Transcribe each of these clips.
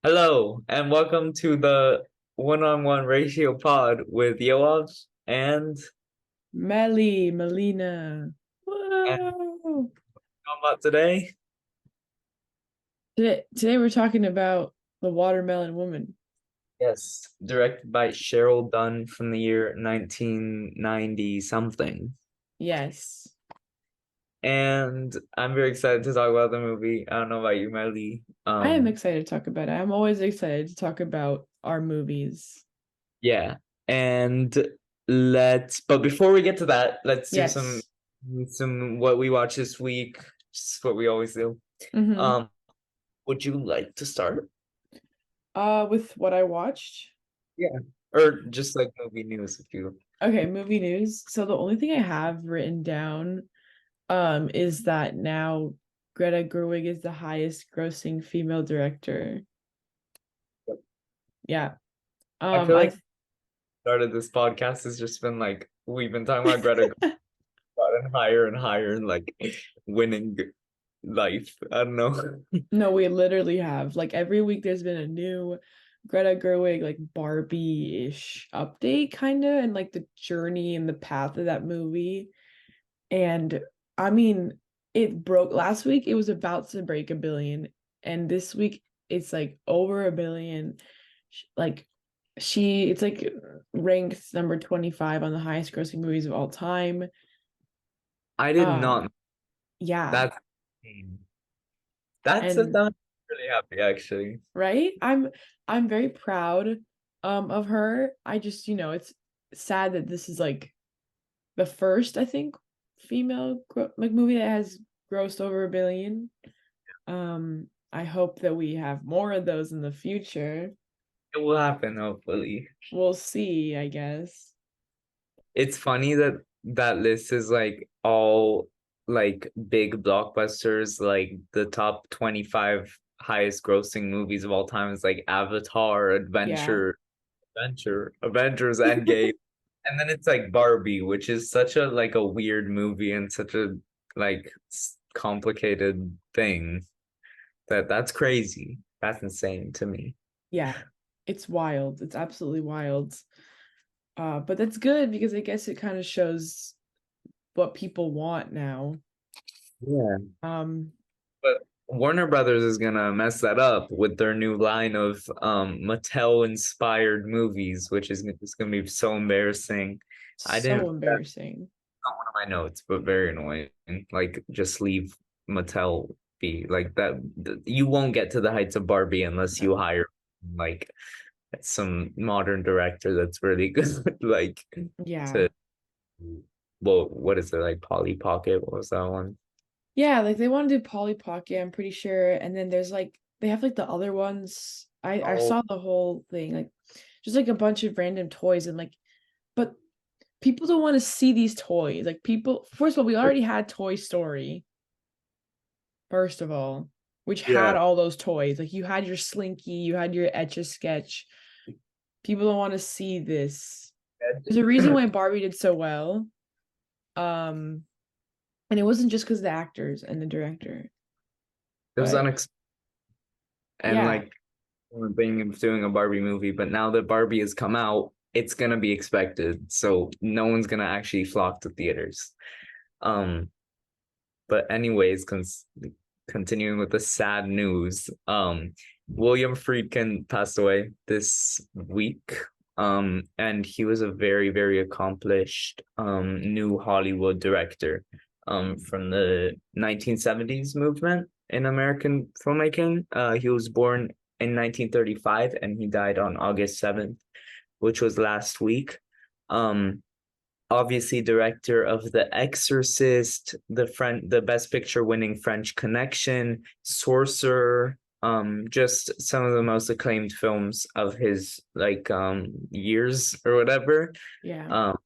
Hello, and welcome to the one-on-one ratio pod with Yoav Meli, Melina. and Whoa. how about today? Today we're talking about the Watermelon Woman. Yes, directed by Cheryl Dunn from the year 1990 something. Yes. And I'm very excited to talk about the movie. I don't know about you, Meli. I am excited to talk about it. I'm always excited to talk about our movies. Yeah. And but before we get to that, let's do Yes. some what we watched this week, just what we always do. Mm-hmm. Um, would you like to start? With what I watched. Yeah. Or just like movie news if you. Okay, movie news. So the only thing I have written down is that now Greta Gerwig is the highest grossing female director. Yeah. I feel I like started this podcast has just been like we've been talking about Greta gotten higher and higher and like winning life. I don't know. No, we literally have. Like every week there's been a new Greta Gerwig like Barbie-ish update kind of and like the journey and the path of that movie. And I mean, it broke last week it was about to break 1 billion and this week it's like over 1 billion. Like it's like ranked number 25 on the highest grossing movies of all time. I did Um not. yeah. That's that's a And done. Really happy actually. right? I'm very proud of her. I just, it's sad that this is like the first, I think, female like movie that has grossed over 1 billion. I hope that we have more of those in the future. It will happen hopefully. We'll see, I guess. It's funny that that list is like all like big blockbusters, like the top 25 highest grossing movies of all time is like Avatar, Yeah. Avengers Endgame. And then it's like Barbie, which is such a like a weird movie and such a like complicated thing that's crazy. That's insane to me. Yeah. It's wild. It's absolutely wild. But that's good because I guess it kind of shows what people want now. Yeah. Um, But Warner Brothers is gonna mess that up with their new line of Mattel inspired movies, which is it's gonna be so embarrassing. I so didn't that's embarrassing. not one of my notes, but very annoying. Like just leave Mattel be like that. You won't get to the heights of Barbie unless you No. hire like some modern director that's really good. Like Yeah. to well, what is it like Polly Pocket? What was that one? Yeah, like they want to do Polly Pocket, I'm pretty sure. And then there's like they have like the other ones. I Oh, saw the whole thing, like just like a bunch of random toys and like but people don't want to see these toys. Like people first of all, we already had Toy Story, first of all, which had yeah. all those toys. Like you had your Slinky, you had your Etch a Sketch. People don't want to see this. There's a reason why Barbie did so well. Um, and it wasn't just because of the actors and the director, It was but unexpected and yeah. like being of doing a Barbie movie, but now that Barbie has come out, it's gonna be expected. So no one's gonna actually flock to theaters. Um, but anyways, continuing with the sad news, William Friedkin passed away this week. And he was a very, very accomplished new Hollywood director from the 1970s movement in American filmmaking. He was born in 1935 and he died on August 7th, which was last week. Um, Obviously director of The Exorcist, the Best Picture winning French Connection, Sorcerer, just some of the most acclaimed films of his like years or whatever. Yeah. Um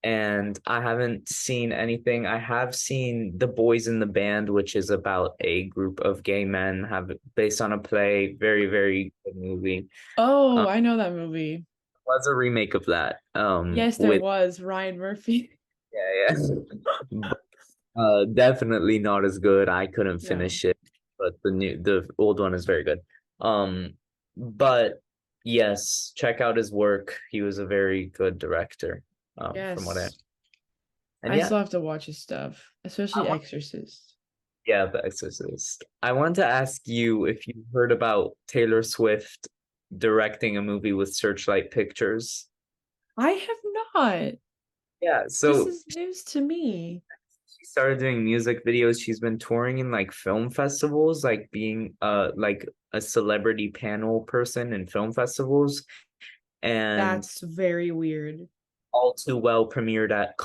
and I haven't seen anything. I have seen The Boys in the Band, which is about a group of gay men have based on a play. Very, very good movie. Oh, I know that movie. Was a remake of that. Yes, there With was Ryan Murphy. yeah, yeah. Definitely not as good. I couldn't No. finish it, but the old one is very good. Um, But yes, check out his work. He was a very good director, from what I Yes. and I yeah, still have to watch his stuff, I especially want, Exorcist. yeah, The Exorcist. I want to ask you if you heard about Taylor Swift directing a movie with Searchlight Pictures. I have not. Yeah, This so is news to me. she started doing music videos. She's been touring in like film festivals, like being like a celebrity panel person in film festivals. And That's very weird. All Too Well premiered at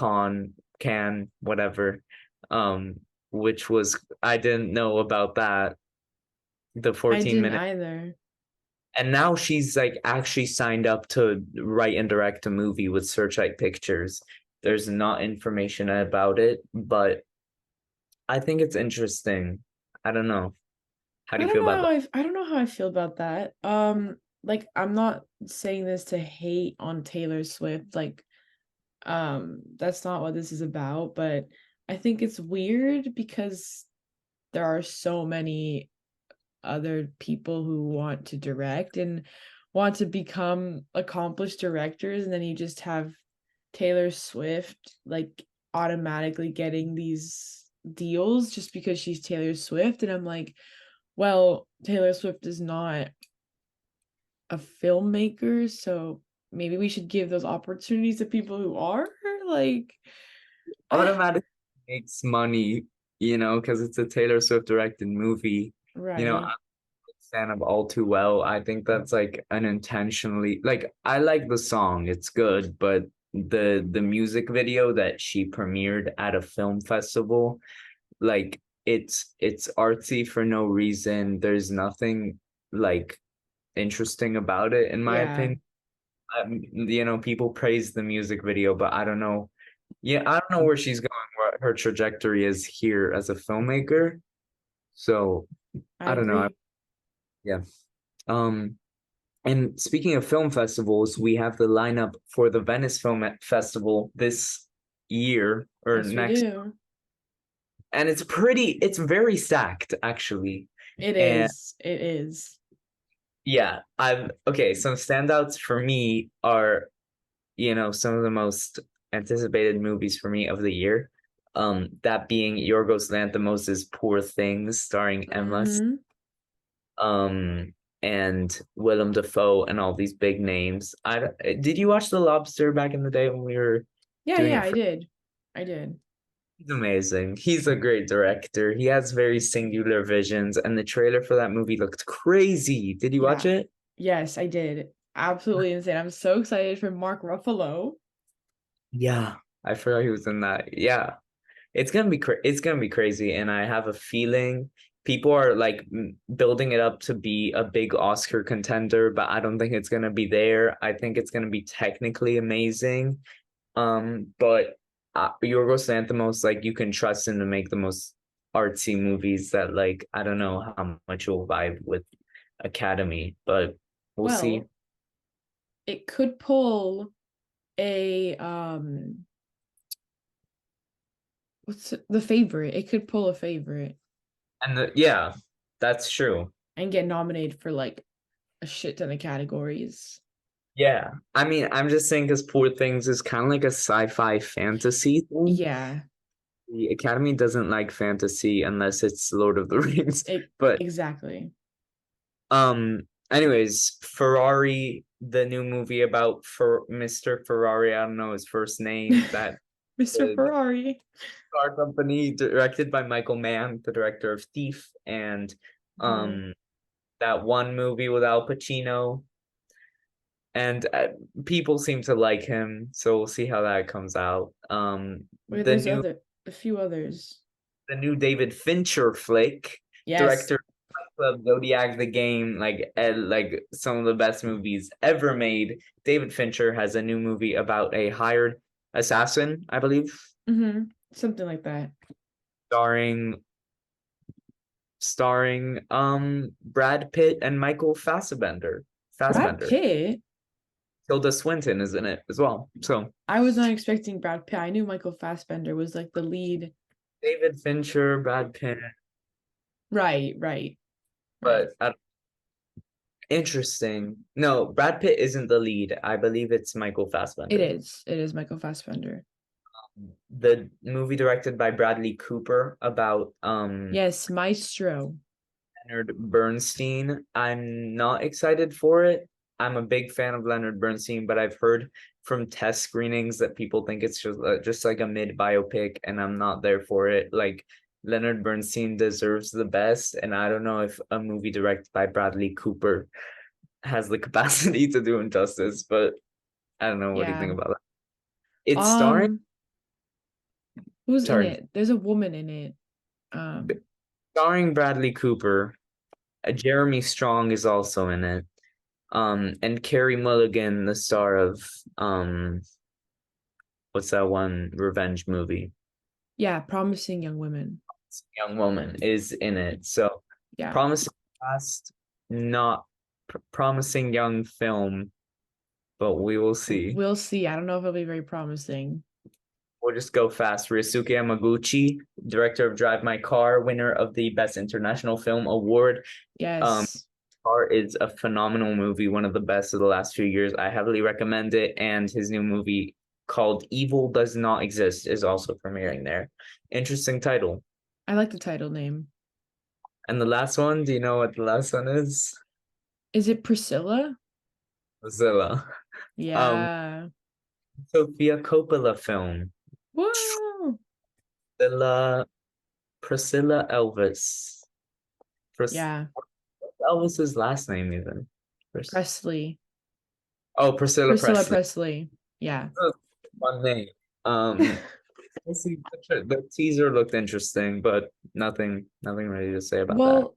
Cannes, whatever. Um, which was I didn't know about that. The I 14 didn't minute. either. And now she's like actually signed up to write and direct a movie with Searchlight Pictures. There's not information about it, but I think it's interesting. I don't know. How do I you don't feel know about how that? I don't know how I feel about that. Like I'm not saying this to hate on Taylor Swift. Like, that's not what this is about, but I think it's weird because there are so many other people who want to direct and want to become accomplished directors, and then you just have Taylor Swift like automatically getting these deals just because she's Taylor Swift. And I'm like, well, Taylor Swift is not a filmmaker, so maybe we should give those opportunities to people who are. Like, I Automatic makes money, because it's a Taylor Swift directed movie. I'm right. a fan of All Too Well. I think that's like an intentionally like I like the song, it's good, but the music video that she premiered at a film festival, like it's artsy for no reason. There's nothing like interesting about it, in my Yeah. opinion. People praise the music video, but I don't know. Yeah, I don't know where she's going, what her trajectory is here as a filmmaker. So I I don't know. agree. Yeah. Um, and speaking of film festivals, we have the lineup for the Venice Film Festival this year or Yes, we next, do. and it's very stacked actually. It And is. It is. yeah, I've okay, some standouts for me are, some of the most anticipated movies for me of the year. That being Yorgos Lanthimos' Poor Things, starring Emma, Hmm. um, and Willem Dafoe, and all these big names. Did you watch The Lobster back in the day when we were Yeah, doing yeah, it I for? did. I did. He's amazing. He's a great director. He has very singular visions, and the trailer for that movie looked crazy. Did you watch Yeah. it? Yes, I did. Absolutely insane. I'm so excited for Mark Ruffalo. Yeah, I forgot he was in that. Yeah, it's gonna be crazy, and I have a feeling people are like building it up to be a big Oscar contender, but I don't think it's gonna be there. I think it's gonna be technically amazing. But Yorgos Lanthimos, like you can trust him to make the most artsy movies that like I don't know how much you'll vibe with Academy, but we'll see. Well, it could pull a the favorite. It could pull a favorite And yeah, that's true. and get nominated for like a shit ton of categories. Yeah. I mean, I'm just saying because Poor Things is kind of like a sci-fi fantasy thing. Yeah. The Academy doesn't like fantasy unless it's Lord of the Rings. It But exactly. anyways, Ferrari, the new movie about for Mr. Ferrari, I don't know his first name, that Mr. the Ferrari. car company directed by Michael Mann, the director of Thief, and Mhm. um that one movie with Al Pacino. And people seem to like him, so we'll see how that comes out. Wait, The there's new a few others. the new David Fincher flick, Yes. director of Zodiac, The Game, like some of the best movies ever made. David Fincher has a new movie about a hired assassin, I believe, Something like that. starring Brad Pitt and Michael Fassbender. Brad Fassbender. Pitt. Tilda Swinton is in it as well. So I was not expecting Brad Pitt. I knew Michael Fassbender was like the lead. David Fincher, Brad Pitt, Right, right, right. but Interesting. No, Brad Pitt isn't the lead. I believe it's Michael It Fassbender. is. It is Michael Fassbender. The movie directed by Bradley Cooper about Yes, Maestro. Leonard Bernstein. I'm not excited for it. I'm a big fan of Leonard Bernstein, but I've heard from test screenings that people think it's just like a mid biopic, and I'm not there for it. Like Leonard Bernstein deserves the best, and I don't know if a movie directed by Bradley Cooper has the capacity to do him justice, but I don't know. What do you Yeah. think about that? It's starring, Um, who's in sorry, it? There's a woman in it. Um, starring Bradley Cooper. Jeremy Strong is also in it. And Carey Mulligan, the star of what's that one revenge movie? yeah, Promising Young Women. Young Woman is in it. So Yeah. promising cast, not promising young film, but we will see. We'll see. I don't know if it'll be very promising. We'll just go fast. Ryusuke Yamaguchi, director of Drive My Car, winner of the Best International Film Award. Um, Yes. Car is a phenomenal movie, one of the best of the last few years. I heavily recommend it. And his new movie called Evil Does Not Exist is also premiering there. Interesting title. I like the title name. And the last one, do you know what the last one is? Is it Priscilla? Zilla. Um, Yeah. Sofia Coppola film. Whoa. Priscilla Elvis. Pris Yeah. Elvis's last name even. Presley. Oh, Priscilla Priscilla Presley. Presley. Yeah. That's a fun name. Let's see, the teaser looked interesting, but nothing ready to say about that. Well,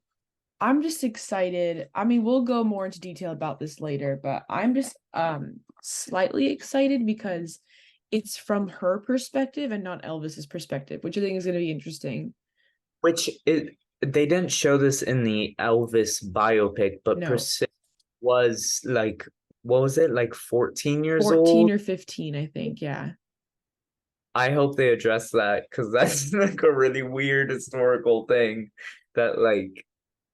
I'm just excited. I mean, we'll go more into detail about this later, but I'm just slightly excited because it's from her perspective and not Elvis's perspective, which I think is going to be interesting. Which it they didn't show this in the Elvis biopic, but No, Priscilla was like, what was it, like 14 years 14 old? or 15, I think. Yeah. I hope they address that because that's like a really weird historical thing that like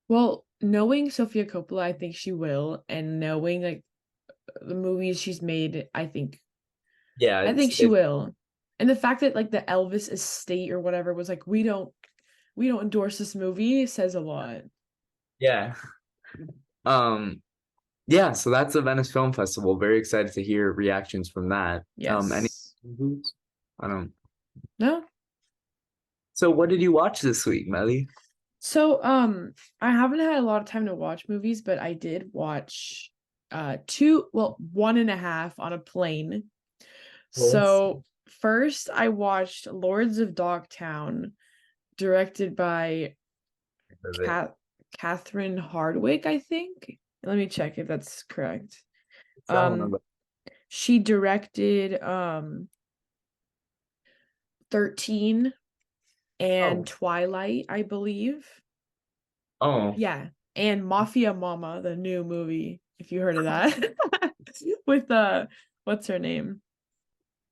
Well, knowing Sofia Coppola, I think she will, and knowing like the movies she's made, yeah, I it's think she it will. And the fact that like the Elvis estate or whatever was like, we don't endorse this movie says a lot. yeah. Um yeah, so that's the Venice Film Festival. Very excited to hear reactions from that. Any Yes. I don't. No? So what did you watch this week, Meli? So I haven't had a lot of time to watch movies, but I did watch one and a half on a plane. Yes. So first I watched Lords of Dogtown, directed by Of it. Cat Catherine Hardwicke, I think. Let me check if that's correct. It's that one Um about. she directed 13 and Oh, Twilight, I believe. oh, Yeah, and Mafia Mama, the new movie, if you heard of that. With what's her name?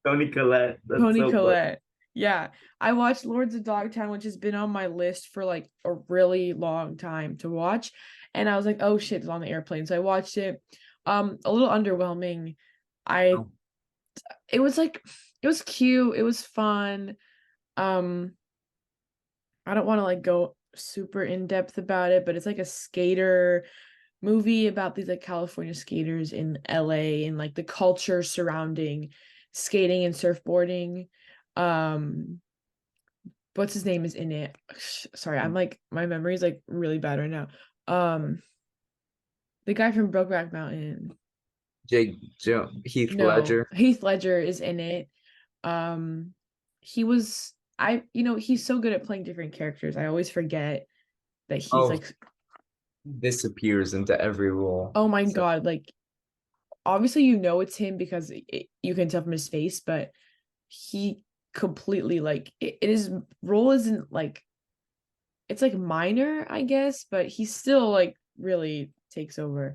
Tony Collette. That's Toni so funny. Collette. Yeah, I watched Lords of Dogtown, which has been on my list for like a really long time to watch, and I was like, "Oh shit, it's on the airplane." So I watched it. A little underwhelming. I Oh, It was like it was cute, it was fun. Um, I don't want to like go super in depth about it, but it's like a skater movie about these like California skaters in LA and like the culture surrounding skating and surfboarding. Um, what's his name is in it? Sorry, I'm like my memory is like really bad right now. Um, the guy from Brokeback Mountain. Heath No, Ledger. Heath Ledger is in it. Um, he was he's so good at playing different characters. I always forget that he's Oh, like, disappears into every role. oh my So God, like obviously it's him because you can tell from his face, but he completely like his role isn't like it's like minor, I guess, but he still like really takes over.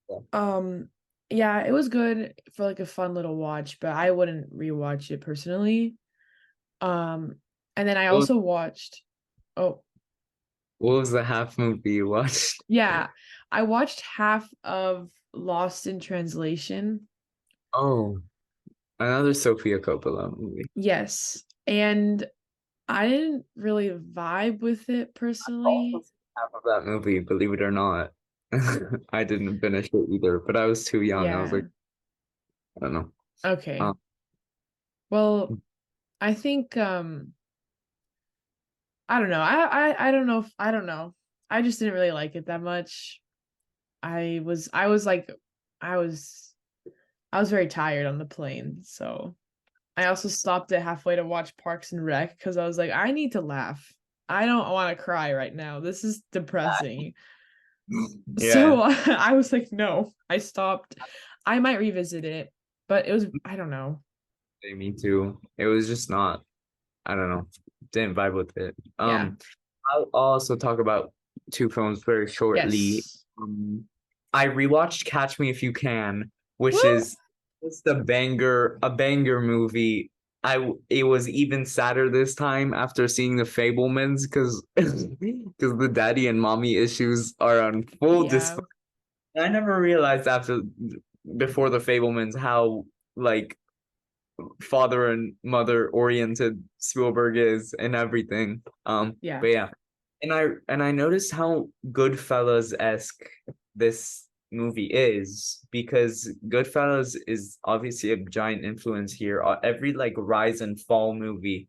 yeah. Um, yeah, it was good for like a fun little watch, but I wouldn't rewatch it personally. Um, and then I also watched, oh, What was the half movie you watched? yeah, I watched half of Lost in Translation. Oh, another Sofia Coppola movie. Yes. And I didn't really vibe with it personally. Almost half of that movie, believe it or not. I didn't finish it either, but I was too young. I was like, Yeah. I don't know. Okay. Um, Well, I think I don't know. I don't know if I don't know. I just didn't really like it that much. I was like I was I was very tired on the plane, so I also stopped it halfway to watch Parks and Rec because I was like, I need to laugh. I don't want to cry right now. This is depressing. So yeah, I was like, no. I stopped. I might revisit it, but it was I don't know. me too. It was just not, I don't know, didn't vibe with it. Yeah. I'll also talk about two films very shortly. Yes. Um, I rewatched Catch Me If You Can, which Woo! is just a banger movie. It was even sadder this time after seeing The Fablemans because because the daddy and mommy issues are on full Yeah. display. I never realized before The Fablemans how like father and mother oriented Spielberg is and everything. Yeah. But yeah, and I noticed how Goodfellas-esque this movie is because Goodfellas is obviously a giant influence here. Every like rise and fall movie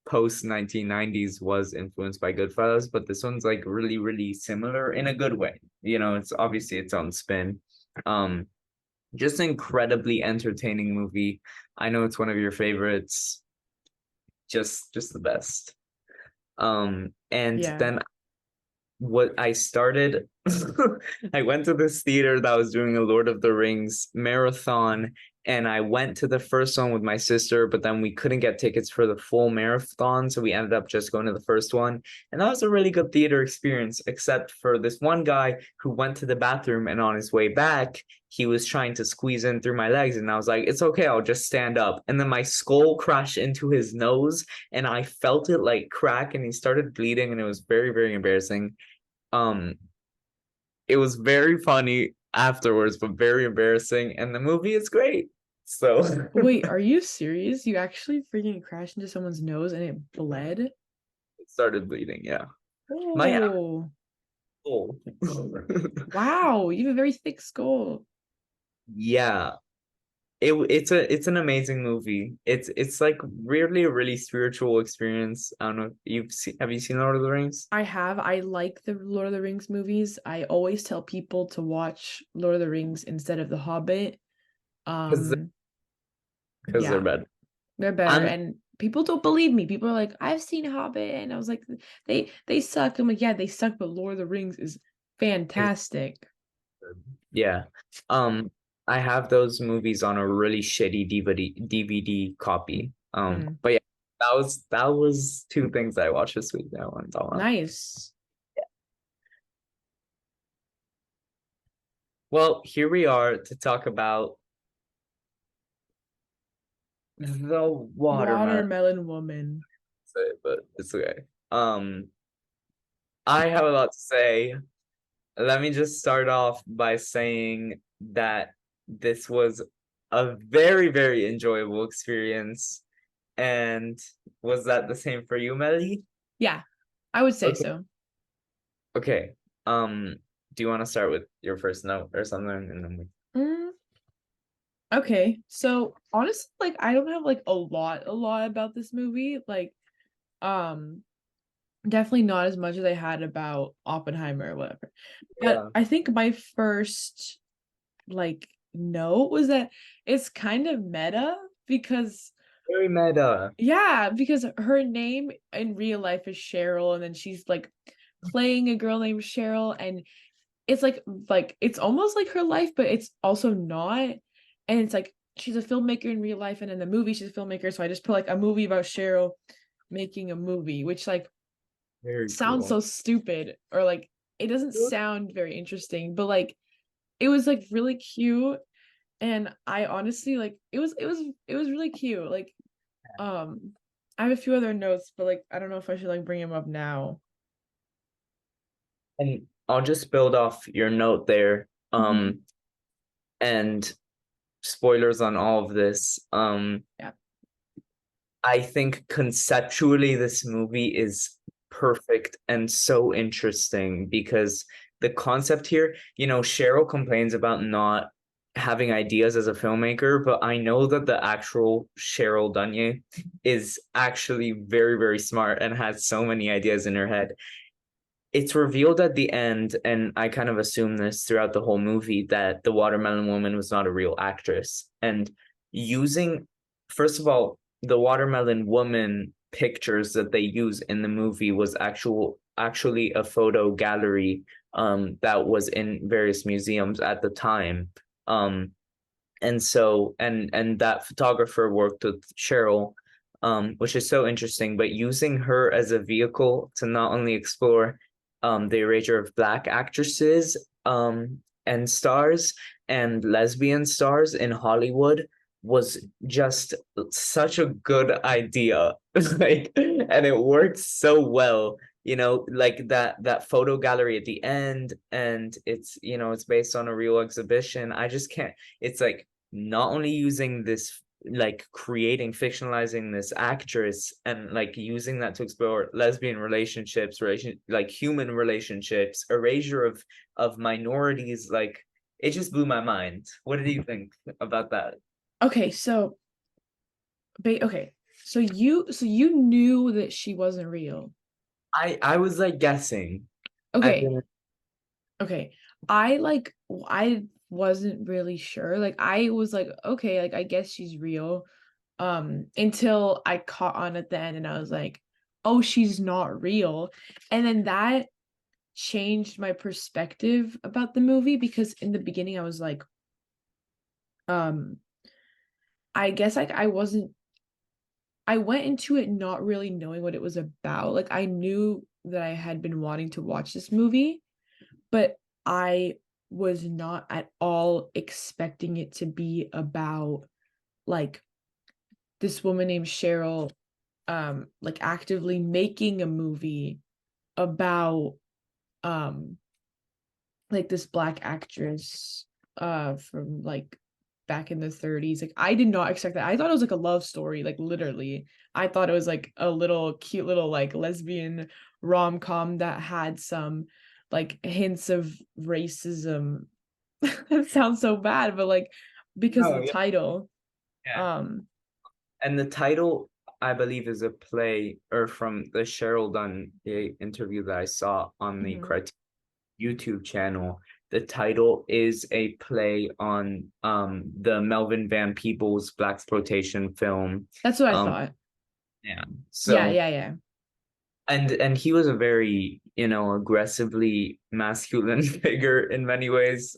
post 1990s was influenced by Goodfellas, but this one's like really, really similar in a good way. You know, it's obviously its own spin. Um, just incredibly entertaining movie. I know it's one of your favorites. Just the best. And Yeah. then what I started I went to this theater that was doing a Lord of the Rings marathon and I went to the first one with my sister, but then we couldn't get tickets for the full marathon, so we ended up just going to the first one. And that was a really good theater experience, except for this one guy who went to the bathroom and on his way back, he was trying to squeeze in through my legs and I was like, "It's okay, I'll just stand up." And then my skull crashed into his nose and I felt it like crack and he started bleeding and it was very, very embarrassing. Um, it was very funny afterwards, but very embarrassing, and the movie is great. So Wait, are you serious? You actually freaking crashed into someone's nose and it bled? it started bleeding, yeah. My Oh, apple. wow. You have a very thick skull. Yeah. It's an amazing movie. It's like weirdly a really spiritual experience. I don't know if have you seen Lord of the Rings? I have. I like the Lord of the Rings movies. I always tell people to watch Lord of the Rings instead of The Hobbit. Because Um, they're yeah, better. they're better. I'm And people don't believe me. People are like, I've seen Hobbit, and I was like, they suck. I'm like, yeah, they suck, but Lord of the Rings is fantastic. Yeah. Um, I have those movies on a really shitty DVD copy. Mm, But yeah, that was two things I watched this week that I want to talk about. nice. Well, here we are to talk about the watermelon, Watermelon Woman. but it's okay. I have a lot to say. Let me just start off by saying that this was a very, very enjoyable experience. And was that the same for you, Meli? Yeah, I would say Okay. so. Okay. Um, do you want to start with your first note or something? And then we Mm, okay, so honestly, like I don't have like a lot about this movie. Like, um, definitely not as much as I had about Oppenheimer or whatever. But Yeah. I think my first like note was that it's kind of meta because Very meta. yeah, because her name in real life is Cheryl, and then she's like playing a girl named Cheryl, and it's like it's almost like her life, but it's also not. And it's like she's a filmmaker in real life, and in the movie she's a filmmaker. So I just put like a movie about Cheryl making a movie, which like Very sounds cool. so stupid or like it doesn't sound very interesting, but like it was like really cute. And I honestly like it was really cute. Like I have a few other notes, but like I don't know if I should like bring them up now. And I'll just build off your note there. Mhm. And spoilers on all of this. Yeah. I think conceptually this movie is perfect and so interesting because the concept here, Cheryl complains about not having ideas as a filmmaker, but I know that the actual Cheryl Dunye is actually very, very smart and has so many ideas in her head. It's revealed at the end, and I kind of assume this throughout the whole movie, that the watermelon woman was not a real actress. And using, first of all, the watermelon woman pictures that they use in the movie was actually a photo gallery that was in various museums at the time. Um and that photographer worked with Cheryl, which is so interesting. But using her as a vehicle to not only explore the erasure of Black actresses and stars and lesbian stars in Hollywood was just such a good idea. Like, and it worked so well. Like that photo gallery at the end, and it's based on a real exhibition. I just can't. It's like not only using this, like creating, fictionalizing this actress and like using that to explore lesbian relationships, like human relationships, erasure of minorities, like it just blew my mind. What did you think about that? Okay, so okay. So you knew that she wasn't real. I was like guessing. I Okay. didn't. Okay. I wasn't really sure. Like I was like, okay, like I guess she's real. Until I caught on at the end and I was like, oh, she's not real. And then that changed my perspective about the movie because in the beginning I was like, um, I guess like I went into it not really knowing what it was about. Like I knew that I had been wanting to watch this movie, but I was not at all expecting it to be about like this woman named Cheryl like actively making a movie about um like this Black actress from like back in the 30s. Like I did not expect that. I thought it was like a love story, like literally. I thought it was like a little cute little like lesbian rom-com that had some like hints of racism. That sounds so bad, but like because of No, the yeah, title. yeah. Um And the title, I believe, is a play or from the Cheryl Dunn interview that I saw on the mhm. YouTube channel. The title is a play on the Melvin Van Peebles blaxploitation film. That's what I Um thought. yeah. Yeah, So yeah, yeah. and he was a very, aggressively masculine figure in many ways.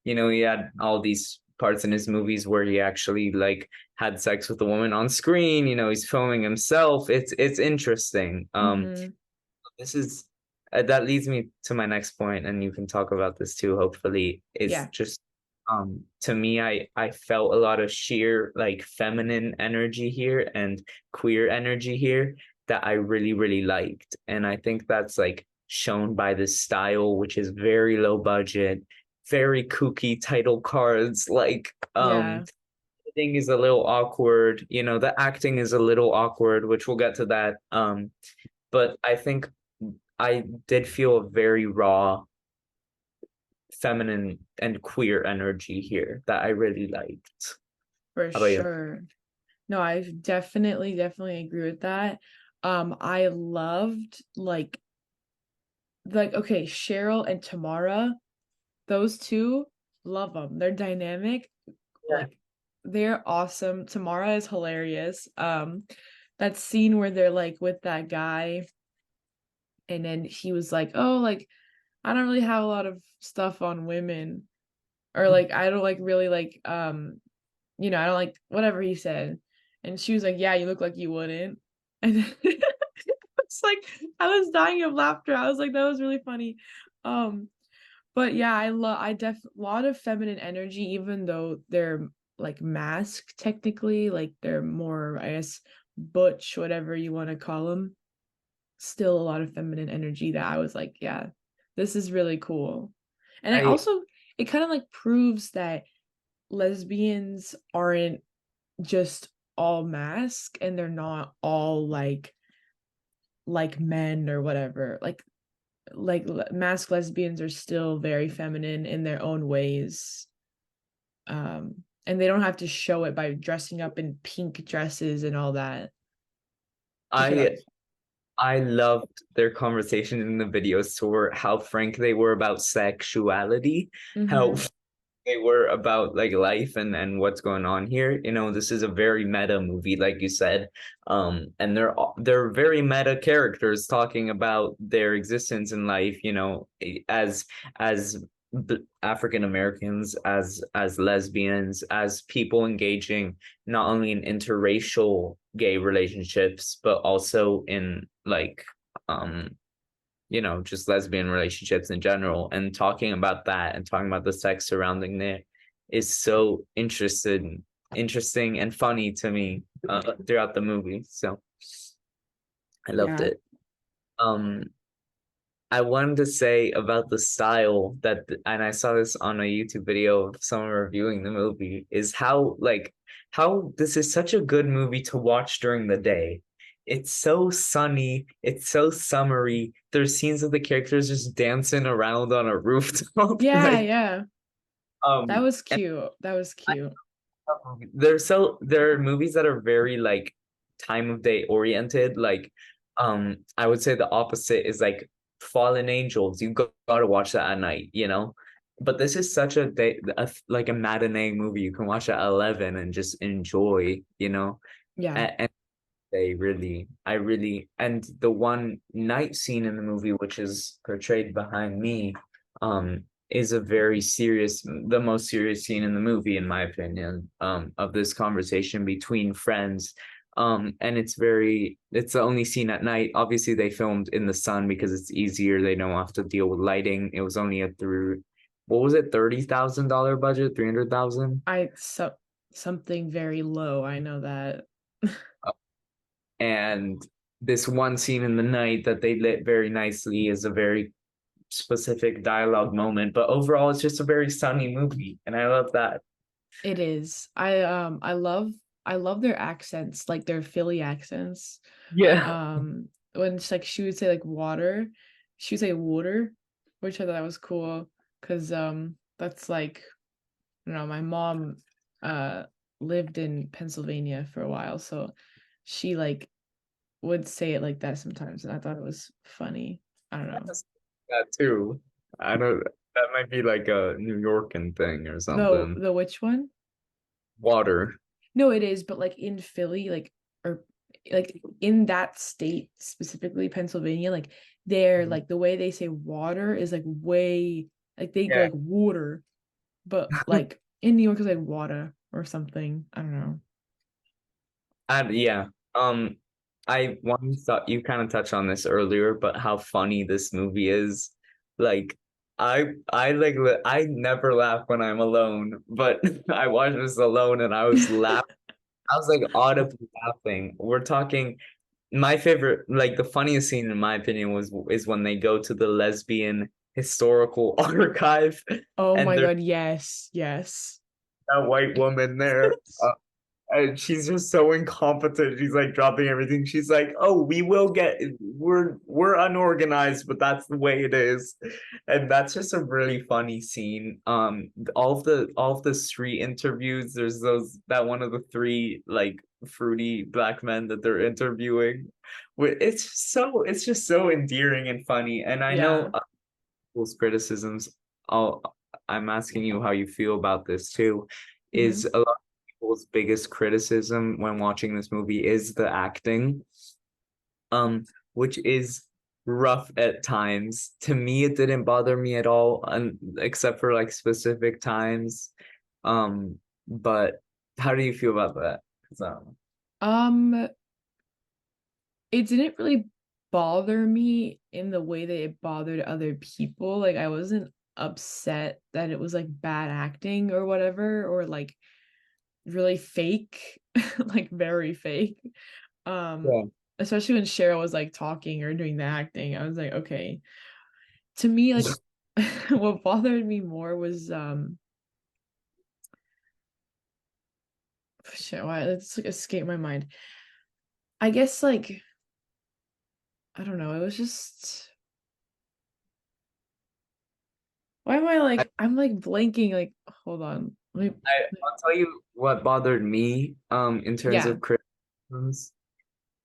He had all these parts in his movies where he actually like had sex with a woman on screen. He's filming himself. It's interesting. Mm-hmm. This is that leads me to my next point, and you can talk about this too, hopefully, is Yeah, just to me, I felt a lot of sheer like feminine energy here and queer energy here that I really, really liked. And I think that's like shown by this style, which is very low budget, very kooky title cards, like yeah, thing is a little awkward, the acting is a little awkward, which we'll get to that. But I think I did feel a very raw, feminine, and queer energy here that I really liked. for How about you? sure. No, I definitely agree with that. I loved like okay, Cheryl and Tamara, those two, love them. They're dynamic, Yeah. like they're awesome. Tamara is hilarious. That scene where they're like with that guy and then he was like, "Oh, like I don't really have a lot of stuff on women." Or like I don't like really like I don't like whatever he said. And she was like, yeah, you look like you wouldn't. And it's like I was dying of laughter. I was like, that was really funny. Um, but yeah, I lot of feminine energy, even though they're like masked technically, like they're more, I guess, butch, whatever you want to call them. Still a lot of feminine energy that I was like, yeah, this is really cool. And it I also, it kind of like proves that lesbians aren't just all mask, and they're not all like men or whatever. Mask lesbians are still very feminine in their own ways. And they don't have to show it by dressing up in pink dresses and all that. Which I thought I was, I loved their conversation in the video store, how frank they were about sexuality, how mm-hmm. they were about like life and what's going on here. You know, this is a very meta movie, like you said. And they're very meta characters talking about their existence in life, you know, as African Americans, as lesbians, as people engaging not only in interracial gay relationships, but also in like you know, just lesbian relationships in general, and talking about that and talking about the sex surrounding it is so interesting and funny to me throughout the movie. So I loved Yeah. it. Um, I wanted to say about the style that, and I saw this on a YouTube video of someone reviewing the movie, is how like how this is such a good movie to watch during the day. It's so sunny, it's so summery. There's scenes of the characters just dancing around on a rooftop, Yeah, like yeah. That um, was and cute. That was cute. there are movies that are very like time of day oriented. Like I would say the opposite is like Fallen Angels. Gotta watch that at night, you know. But this is such a day, like a matinee movie. You can watch at 11 and just enjoy, you know. Yeah. And I really, and the one night scene in the movie, which is portrayed behind me, is a very serious, the most serious scene in the movie, in my opinion, of this conversation between friends. And it's the only scene at night. Obviously, they filmed in the sun because it's easier. They don't have to deal with lighting. It was only what was it, $30,000 budget, 300,000? Something very low. I know that. And this one scene in the night that they lit very nicely is a very specific dialogue moment. But overall, it's just a very sunny movie, and I love that. It is. I love their accents, like their Philly accents. Yeah. When she would say like water, she would say water, which I thought was cool because that's like, you know, my mom uh lived in Pennsylvania for a while, so she like would say it like that sometimes, and I thought it was funny. I don't know. That too. I don't. That might be like a New Yorkan thing or something. The which one? Water. No, it is, but like in Philly, or like in that state specifically, Pennsylvania, like they're Mhm. like the way they say water is like way like they go Yeah. like water, but like in New York is like water or something. I don't know. And yeah. Um, I one thought you kind of touched on this earlier, but how funny this movie is. Like, I never laugh when I'm alone, but I watched this alone and I was laughing. I was like audibly laughing. We're talking my favorite, like the funniest scene in my opinion was is when they go to the lesbian historical archive Oh and my there's God, yes, yes. that white woman there. And she's just so incompetent. She's like dropping everything. She's like, "Oh, we're unorganized, but that's the way it is." And that's just a really funny scene. All of the street interviews, there's those that one of the three like fruity black men that they're interviewing. It's just so endearing and funny. And I know Yeah. people's criticisms. I'll, I'm asking you how you feel about this too. Is Hmm. a lot of people's biggest criticism when watching this movie is the acting, which is rough at times. To me, it didn't bother me at all, except for like specific times. But how do you feel about that? So, Um, it didn't really bother me in the way that it bothered other people. Like I wasn't upset that it was like bad acting or whatever, or like really fake, like very fake. Um, yeah. Especially when Cheryl was like talking or doing the acting, I was like, okay. to me, like what bothered me more was shit, why it's like escaped my mind. I guess like I don't know, it was just why am I I, like I'm like blanking, like hold on. I'll tell you what bothered me in terms Yeah. of criticisms.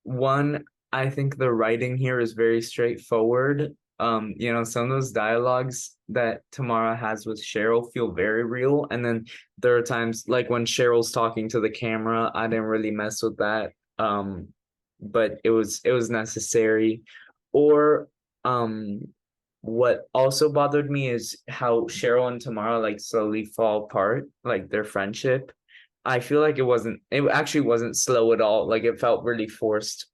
One, I think the writing here is very straightforward. Some of those dialogues that Tamara has with Cheryl feel very real. And then there are times like when Cheryl's talking to the camera, I didn't really mess with that. But it was necessary. Or what also bothered me is how Cheryl and Tamara like slowly fall apart, like their friendship. I feel like it actually wasn't slow at all. Like it felt really forced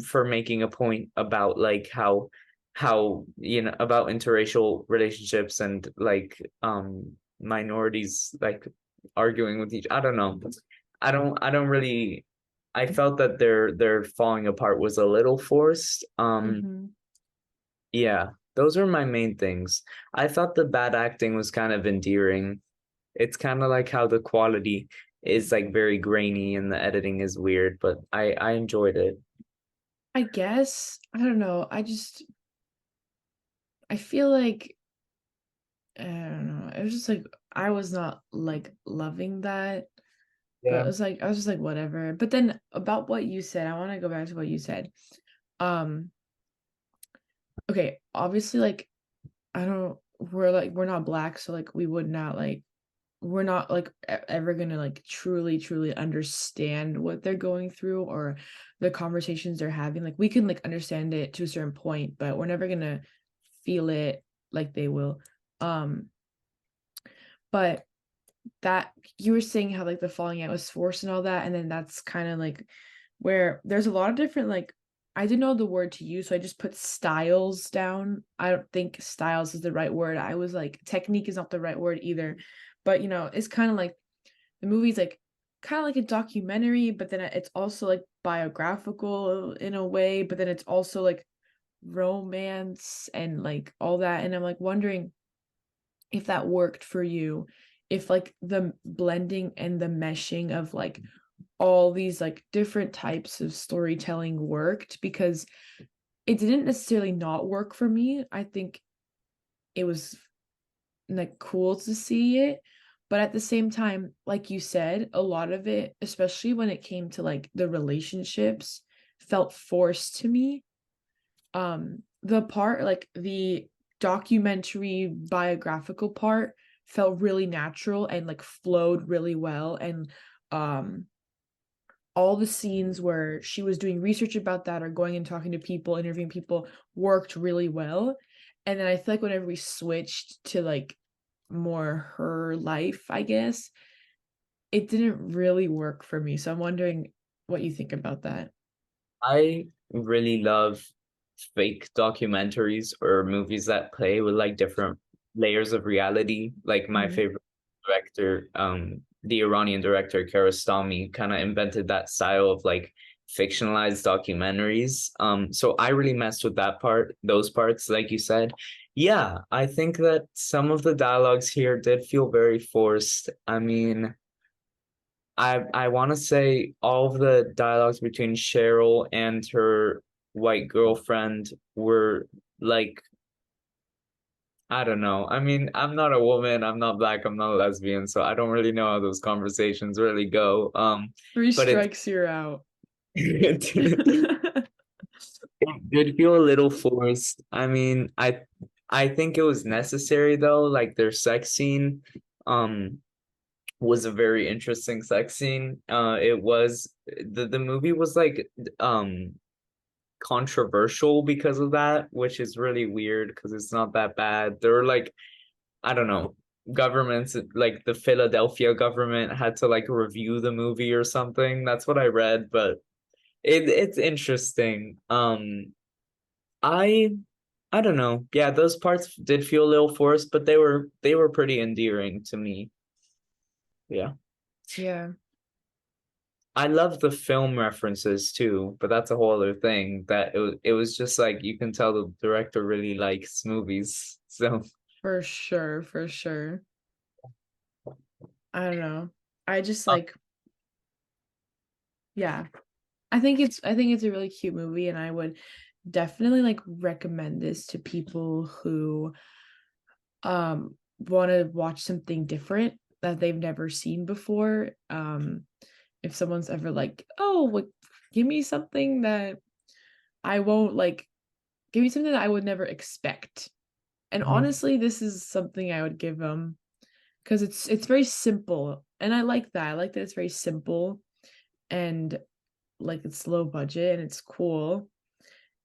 for making a point about like how about interracial relationships and like minorities like arguing with each. I don't know. I don't really I felt that their falling apart was a little forced. Hmm. Yeah, those were my main things. I thought the bad acting was kind of endearing. It's kind of like how the quality is like very grainy and the editing is weird, but I enjoyed it. I guess I don't know. I feel like I don't know. It was just like I was not like loving that, but it Yeah. was like I was just like whatever. But then about what you said, I want to go back to what you said. Um, okay, obviously like I don't we're not black, so like we would not like we're not like ever gonna like truly understand what they're going through or the conversations they're having. Like we can like understand it to a certain point, but we're never gonna feel it like they will. Um, but that you were saying how like the falling out was forced and all that, and then that's kind of like where there's a lot of different like I didn't know the word to use, so I just put styles down. I don't think styles is the right word. I was like technique is not the right word either, but it's kind of like the movie's like kind of like a documentary, but then it's also like biographical in a way, but then it's also like romance and like all that, and I'm like wondering if that worked for you, if like the blending and the meshing of like all these like different types of storytelling worked, because it didn't necessarily not work for me. I think it was like cool to see it, but at the same time, like you said, a lot of it, especially when it came to like the relationships, felt forced to me. The part like the documentary biographical part felt really natural and like flowed really well, and um all the scenes where she was doing research about that or going and talking to people, interviewing people, worked really well. And then I feel like whenever we switched to like more her life, I guess, it didn't really work for me. So I'm wondering what you think about that. I really love fake documentaries or movies that play with like different layers of reality. Like my Mhm. favorite director, the Iranian director Kiarostami, kind of invented that style of like fictionalized documentaries. So I really messed with those parts, like you said. Yeah, I think that some of the dialogues here did feel very forced. I mean, I want to say all of the dialogues between Cheryl and her white girlfriend were like, I don't know. I mean, I'm not a woman, I'm not black, I'm not a lesbian, so I don't really know how those conversations really go. Three But strikes, you're out. it did feel a little forced. I mean, I think it was necessary though, like their sex scene. Um, was a very interesting sex scene. It was the movie was like controversial because of that, which is really weird because it's not that bad. There were like I don't know governments like the Philadelphia government had to like review the movie or something. That's what I read, but it's interesting. I I don't know. Yeah, those parts did feel a little forced, but they were pretty endearing to me. Yeah. Yeah. I love the film references too, but that's a whole other thing. That it was just like you can tell the director really likes movies. So For sure, for sure. I don't know. I just uh, like, yeah. I think it's a really cute movie, and I would definitely like recommend this to people who want to watch something different that they've never seen before. If someone's ever like, "Oh, like give me something that I won't like give me something that I would never expect." And mhm. honestly, this is something I would give them because it's very simple, and I like that. I like that it's very simple and like it's low budget and it's cool.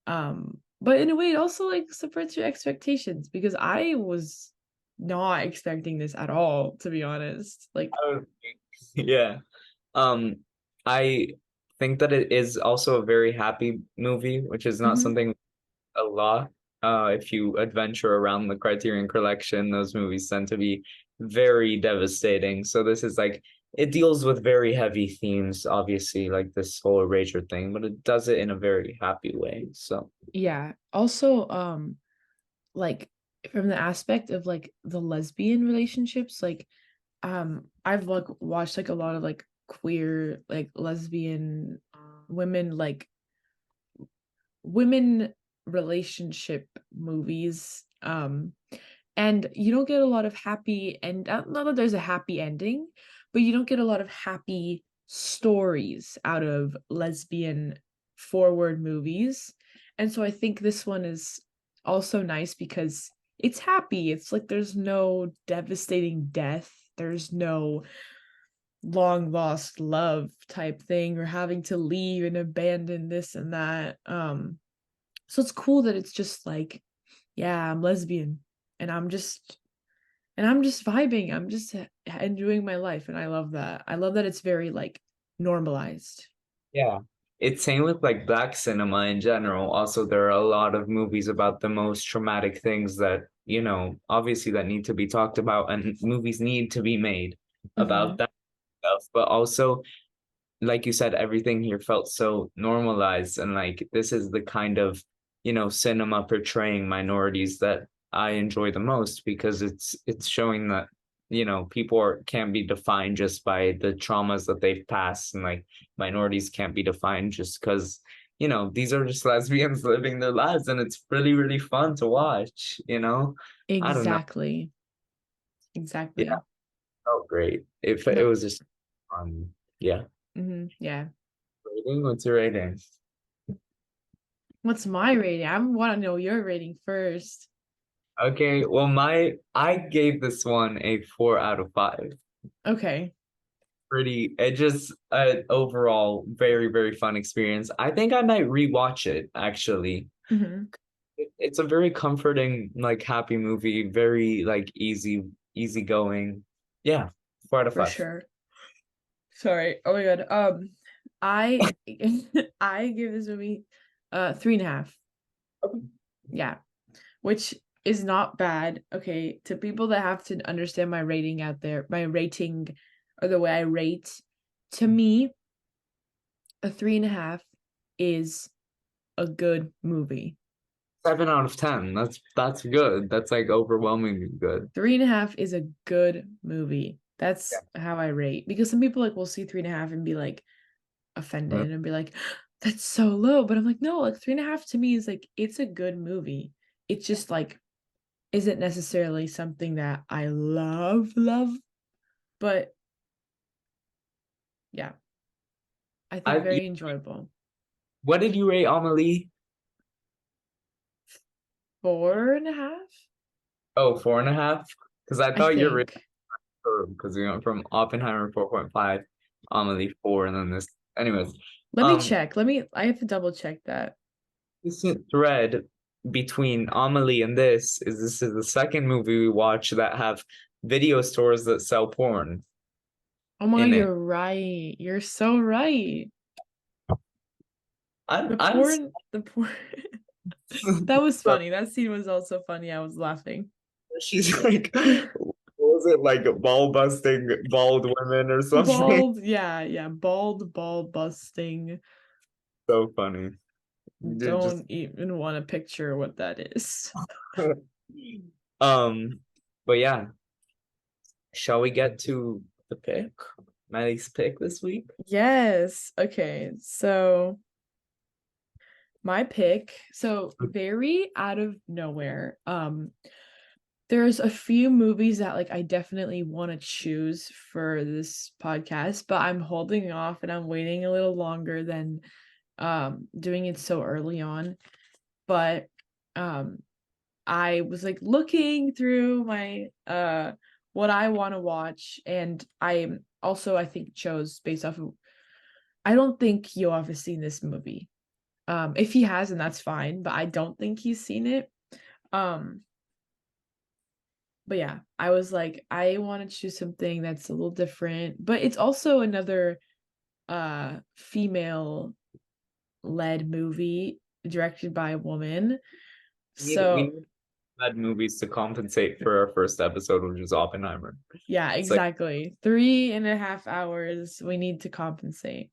But in a way, it also like subverts your expectations because I was not expecting this at all, to be honest. Like, Oh, yeah. Um, I think that it is also a very happy movie, which is not mhm, something a lot. If you adventure around the Criterion Collection, those movies tend to be very devastating. So this is like it deals with very heavy themes, obviously, like this whole erasure thing, but it does it in a very happy way. So yeah. Also, like from the aspect of like the lesbian relationships, like I've like watched like a lot of like queer like lesbian women like women relationship movies. And you don't get a lot of happy and not that there's a happy ending, but you don't get a lot of happy stories out of lesbian forward movies. And so I think this one is also nice because it's happy. It's like there's no devastating death. There's no long lost love type thing or having to leave and abandon this and that. So it's cool that it's just like, yeah, I'm lesbian and I'm just vibing. I'm just enjoying my life and I love that. I love that it's very like normalized. yeah. It's same with like black cinema in general. Also, there are a lot of movies about the most traumatic things that, obviously that need to be talked about and movies need to be made about Mhm. that stuff. But also like you said, everything here felt so normalized. And like this is the kind of, cinema portraying minorities that I enjoy the most because it's showing that, people can't be defined just by the traumas that they've passed. And like minorities can't be defined just because, these are just lesbians living their lives. And it's really, really fun to watch. I don't know. Exactly. Yeah, Exactly. oh great. It No. was just yeah. Yeah. Rating? What's your rating? What's my rating? I want to know your rating first. Okay, well, I gave this one a 4 out of 5. Okay. It just an overall very, very fun experience. I think I might rewatch it actually. Mhm. It's a very comforting, like happy movie, very like easy going. Yeah, 4 out of 5. For sure. Sorry. Oh my god. I I give this movie 3.5. Okay. Yeah. Which is not bad. Okay. To people that have to understand my rating out there, my rating or the way I rate, to me, a 3.5 is a good movie. 7 out of 10. That's good. That's like overwhelmingly good. 3.5 is a good movie. Yeah. That's how I rate. Because some people like will see 3.5 and be like offended and be like, that's so low. But I'm like, no, like 3.5 to me is like it's a good movie. It's just like isn't necessarily something that I love, but yeah, I think I very enjoyable. what did you rate Amelie? 4.5, Oh, 4.5? Because I I thought your think. because we went from Oppenheimer 4.5, Amelie 4, and then this. Anyways, Let me um, check. I have to double check that. recent thread between Amelie and this is the second movie we watch that have video stores that sell porn Oh my, in it. you're right. You're so right. I'm The porn. That was funny. That scene was also funny. I was laughing. she's like, what was it like ball busting bald women or something? Bald, yeah, ball busting. So funny. Just Don't even want to picture what that is. um, but yeah, shall we get to the pick? Meli's pick this week? Yes. Okay. So my pick, so very out of nowhere. There's a few movies that like I definitely want to choose for this podcast, but I'm holding off and I'm waiting a little longer than doing it so early on. But um I was like looking through my what I want to watch, and I also I think chose based off of I don't think Yoav has seen this movie. If he hasn't, that's fine, but I don't think he's seen it. Um, but yeah, I was like, I want to choose something that's a little different, but it's also another female led movie directed by a woman. We So need bad movies to compensate for our first episode, which is Oppenheimer. yeah, It's like, exactly. 3.5 hours. We need to compensate.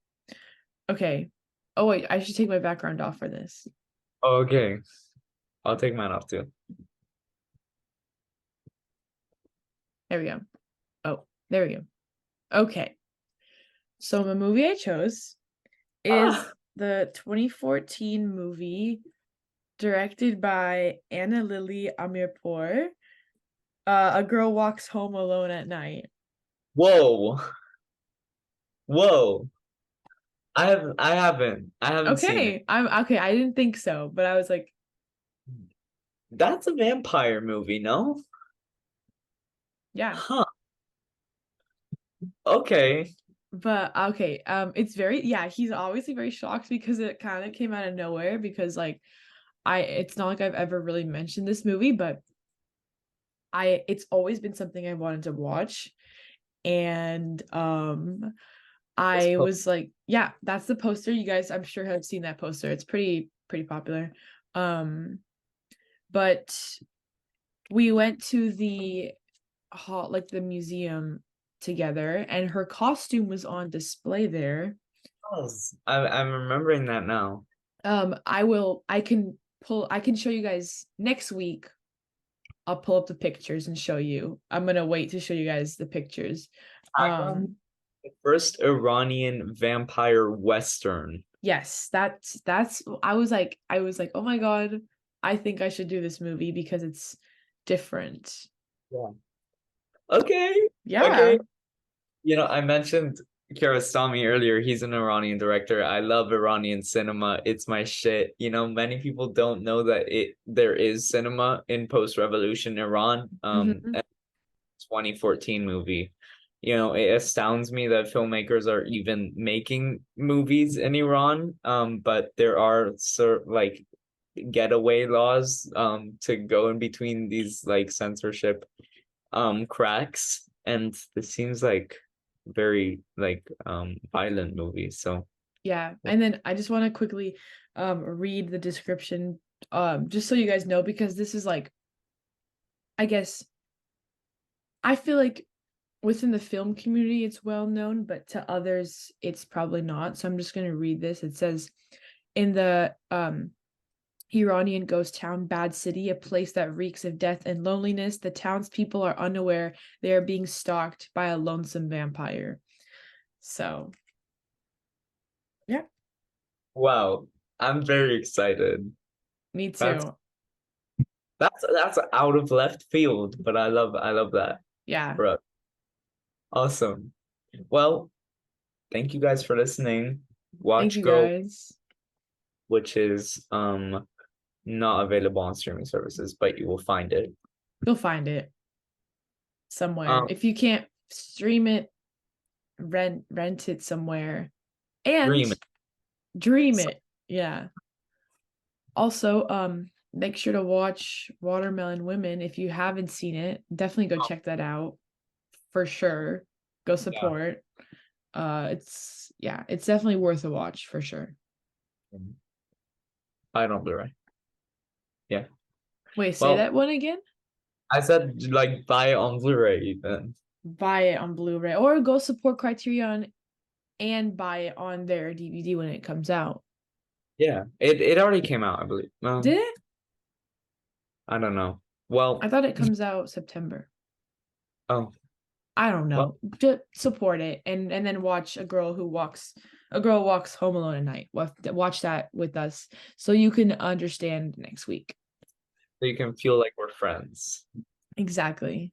Okay. Oh wait, I should take my background off for this. okay, I'll take mine off too. There we go. Oh, there we go. Okay. So the movie I chose is Ah, the 2014 movie directed by Anna Lily Amirpour. A girl walks home alone at night. whoa, whoa. I haven't seen it. Okay, I'm okay. I didn't think so, but I was like, That's a vampire movie, no? yeah. Huh. Okay. But okay, it's very yeah, he's obviously very shocked because it kind of came out of nowhere because like it's not like I've ever really mentioned this movie, but it's always been something I wanted to watch. And This I po- was like, yeah, that's the poster. You guys, I'm sure have seen that poster. It's pretty popular. Um, but we went to the hall, like the museum together, and her costume was on display there. I'm remembering that now. I can show you guys next week. I'll pull up the pictures and show you. I'm gonna wait to show you guys the pictures. Iron, Um, the first Iranian vampire Western. yes, that's I was like, oh my God, I think I should do this movie because it's different. Yeah. Okay. Yeah. Okay. I mentioned Kiarostami earlier. He's an Iranian director. I love Iranian cinema. It's my shit. Many people don't know that there is cinema in post-revolution Iran. Hmm. 2014 movie. It astounds me that filmmakers are even making movies in Iran. But there are like getaway laws to go in between these like censorship cracks, and this seems like very like violent movie. So Yeah. And then I just want to quickly read the description just so you guys know because this is like I guess I feel like within the film community it's well known, but to others it's probably not. So I'm just going to read this. It says in the Iranian ghost town Bad City, a place that reeks of death and loneliness, the townspeople are unaware they are being stalked by a lonesome vampire. So, yeah, wow, I'm very excited. me That's too. that's out of left field, but I love that Yeah. for us. Awesome. Well, thank you guys for listening. Thank Watch you Go, guys. which is not available on streaming services, but you will find it. You'll find it somewhere. Um, If you can't stream it, rent it somewhere and Dream. dream it. Yeah. Also, make sure to watch Watermelon Women if you haven't seen it. Definitely go check that out for sure. Go Yeah. support. It's definitely worth a watch for sure. I don't Blu-ray. Yeah. Wait, say Well, that one again? I said like buy it on Blu-ray even. Buy it on Blu-ray or go support Criterion and buy it on their DVD when it comes out. Yeah, it already came out, I believe. Did it? I don't know. I Well, thought it comes out September. oh, I don't well, know. Just support it and then watch a girl walks home alone at night. Watch that with us so you can understand next week. so you can feel like we're friends. Exactly.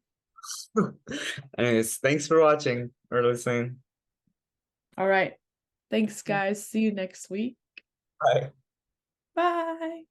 Anyways, thanks for watching or listening. All right. Thanks, guys. See you next week. Bye. Bye.